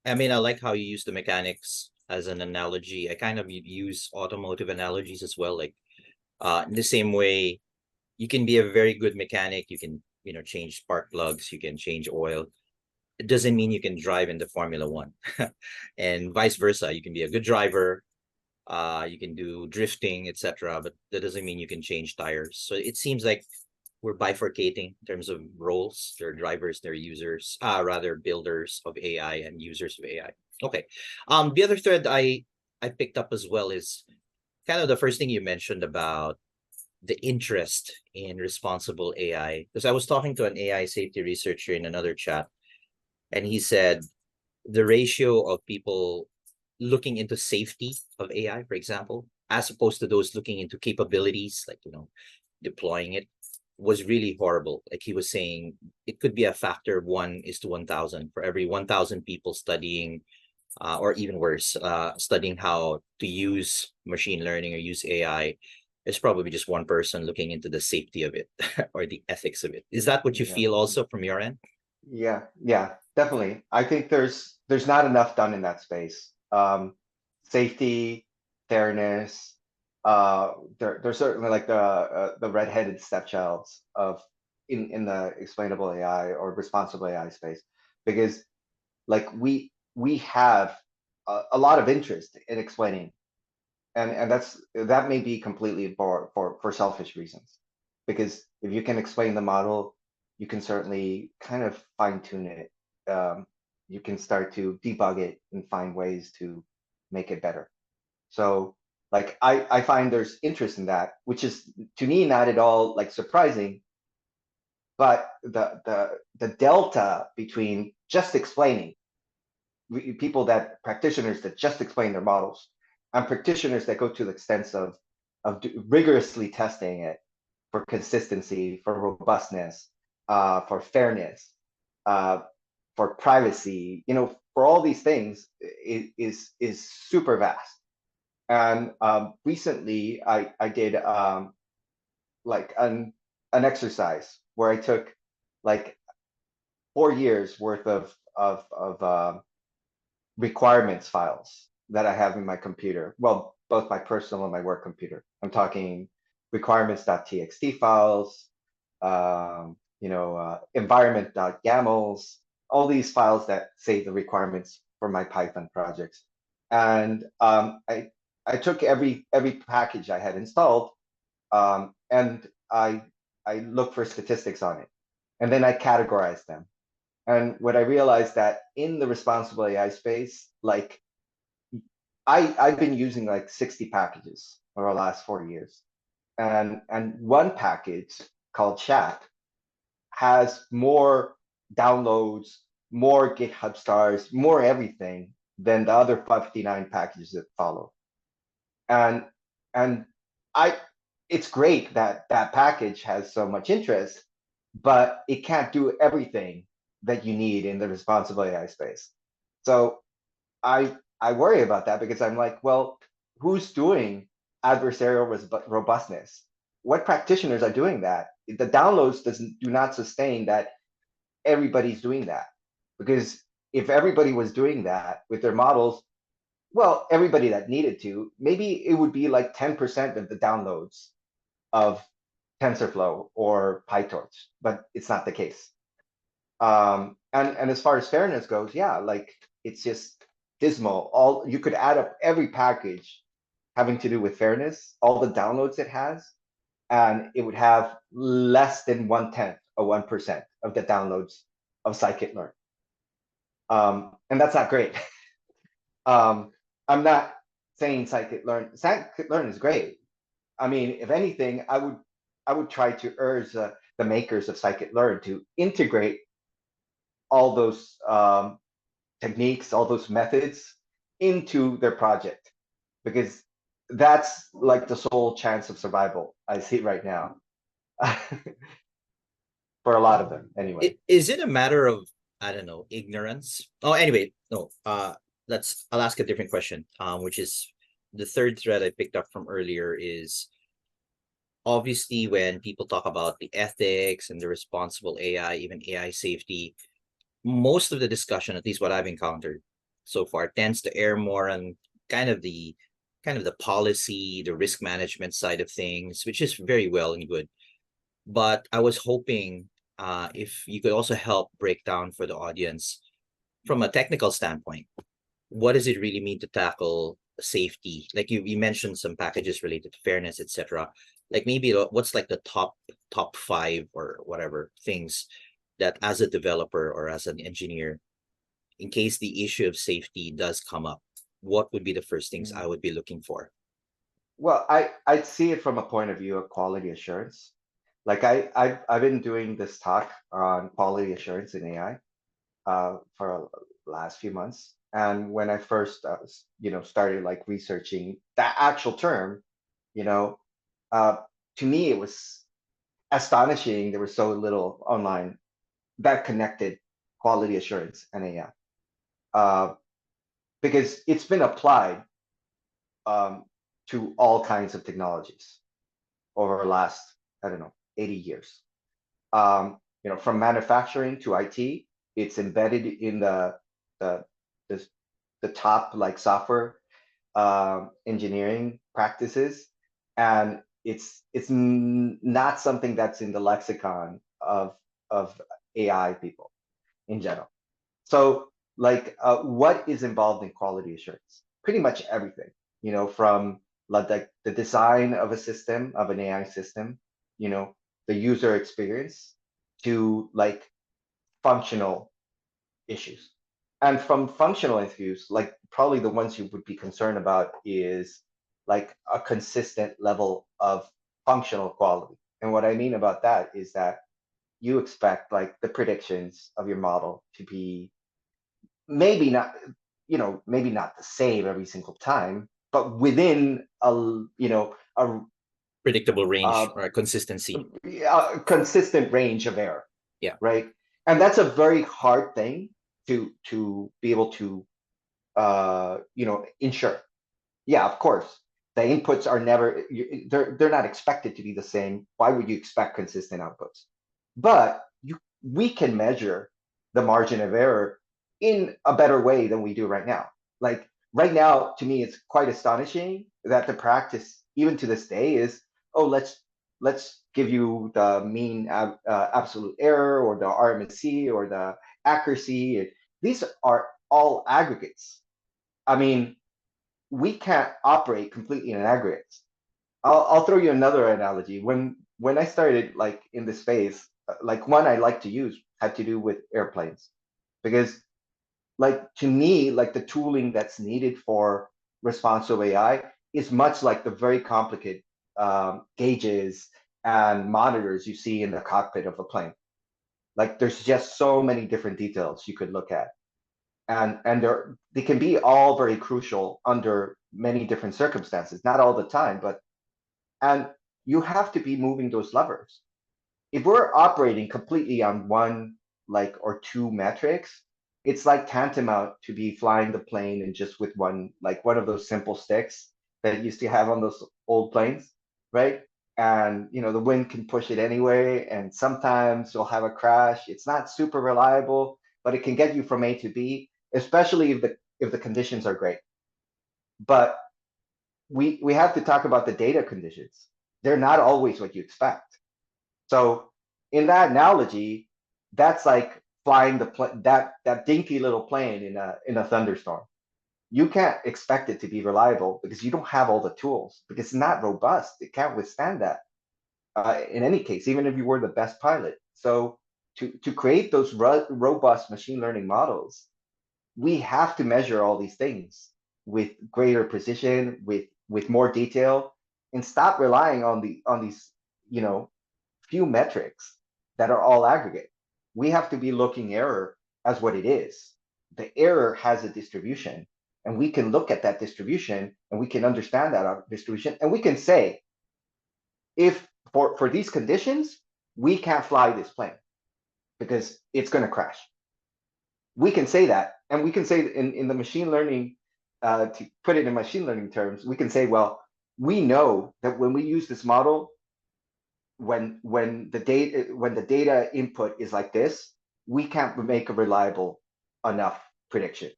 I mean, I like how you use the mechanics as an analogy. I kind of use automotive analogies as well. Like, in the same way, you can be a very good mechanic. You can, change spark plugs. You can change oil. It doesn't mean you can drive in the Formula One, and vice versa. You can be a good driver. You can do drifting, etc. But that doesn't mean you can change tires. So it seems like we're bifurcating in terms of roles. They're drivers, they're users, rather builders of AI and users of AI. Okay. The other thread I picked up as well is kind of the first thing you mentioned about the interest in responsible AI. Because I was talking to an AI safety researcher in another chat, and he said the ratio of people looking into safety of AI, for example, as opposed to those looking into capabilities, like, deploying it, was really horrible. Like he was saying, it could be a factor of 1:1,000 for every 1,000 people studying, or even worse, studying how to use machine learning or use AI. There's probably just one person looking into the safety of it or the ethics of it. Is that what you Yeah. feel also from your end? Yeah, definitely. I think there's not enough done in that space. Safety, fairness, there's certainly like the redheaded stepchilds of in the explainable AI or responsible AI space, because like we have a lot of interest in explaining, and that may be completely for selfish reasons, because if you can explain the model, you can certainly kind of fine tune it. You can start to debug it and find ways to make it better. So like I find there's interest in that, which is to me not at all like surprising, but the delta between just explaining, people that practitioners that just explain their models, and practitioners that go to the extents of rigorously testing it for consistency, for robustness, for fairness, uh, for privacy, for all these things, is super vast. And recently, I did like an exercise where I took like 4 years worth of requirements files that I have in my computer. Well, both my personal and my work computer. I'm talking requirements.txt files, environment.yamls, all these files that say the requirements for my Python projects. And I took every package I had installed, and I looked for statistics on it, and then I categorized them. And what I realized that in the responsible AI space, like I've been using like 60 packages over the last 4 years. And one package called Chat has more downloads, more GitHub stars, more everything than the other 59 packages that follow. And and I it's great that that package has so much interest, but it can't do everything that you need in the responsible AI space. So I worry about that, because I'm like, well, who's doing adversarial robustness? What practitioners are doing that? The downloads do not sustain that everybody's doing that, because if everybody was doing that with their models, well, everybody that needed to, maybe it would be like 10% of the downloads of TensorFlow or PyTorch, but it's not the case. And as far as fairness goes, yeah, like it's just dismal. All you could add up every package having to do with fairness, all the downloads it has, and it would have less than 1/10 or 1% of the downloads of scikit-learn. And that's not great. I'm not saying scikit-learn is great. I mean, if anything, I would try to urge the makers of scikit-learn to integrate all those techniques, all those methods into their project, because that's like the sole chance of survival I see right now. For a lot of them, anyway. Is it a matter of, I don't know, ignorance? Oh, anyway, no. I'll ask a different question. Which is the third thread I picked up from earlier is obviously when people talk about the ethics and the responsible AI, even AI safety, most of the discussion, at least what I've encountered so far, tends to err more on kind of the policy, the risk management side of things, which is very well and good. But I was hoping if you could also help break down for the audience from a technical standpoint, what does it really mean to tackle safety? Like you mentioned some packages related to fairness, etc. Like maybe what's like the top five or whatever things that as a developer or as an engineer, in case the issue of safety does come up, what would be the first things I Mm. would be looking for? Well, I'd see it from a point of view of quality assurance. Like I've been doing this talk on quality assurance in AI for the last few months. And when I first, started like researching that actual term, you know, uh, to me it was astonishing. There was so little online that connected quality assurance and AI, because it's been applied um, to all kinds of technologies over the last, I don't know, 80 years. From manufacturing to IT, it's embedded in the the, the top like software engineering practices, and it's not something that's in the lexicon of AI people in general. So, like, what is involved in quality assurance? Pretty much everything, from like the design of a system, of an AI system, the user experience to like functional issues. And from functional issues, like probably the ones you would be concerned about is like a consistent level of functional quality. And what I mean about that is that you expect like the predictions of your model to be maybe not, maybe not the same every single time, but within Predictable range a, or consistency. a consistent range of error, Yeah. right? And that's a very hard thing to be able to ensure. Yeah, of course, the inputs are never, they're not expected to be the same. Why would you expect consistent outputs? But we can measure the margin of error in a better way than we do right now. Like right now, to me, it's quite astonishing that the practice, even to this day, is, oh, let's give you the mean absolute error or the RMSE or the accuracy. These are all aggregates. I mean, we can't operate completely in aggregates. I'll throw you another analogy. When I started like in this space, like one I like to use had to do with airplanes, because like to me, like the tooling that's needed for responsive AI is much like the very complicated gauges and monitors you see in the cockpit of a plane. Like there's just so many different details you could look at, and they can be all very crucial under many different circumstances, not all the time, but and you have to be moving those levers. If we're operating completely on one like or two metrics, it's like tantamount to be flying the plane and just with one of those simple sticks that used to have on those old planes, right? And the wind can push it anyway, and sometimes you'll have a crash. It's not super reliable, but it can get you from A to B, especially if the conditions are great. But we have to talk about the data conditions. They're not always what you expect. So in that analogy, that's like flying that dinky little plane in a thunderstorm. You can't expect it to be reliable because you don't have all the tools, because it's not robust. It can't withstand that in any case, even if you were the best pilot. So to create those robust machine learning models, we have to measure all these things with greater precision, with more detail, and stop relying on these you know few metrics that are all aggregate. We have to be looking error as what it is. The error has a distribution, and we can look at that distribution and we can understand that distribution, and we can say, if for these conditions, we can't fly this plane because it's going to crash. We can say that, and we can say in the machine learning, to put it in machine learning terms, we can say, well, we know that when we use this model, when the data input is like this, we can't make a reliable enough prediction.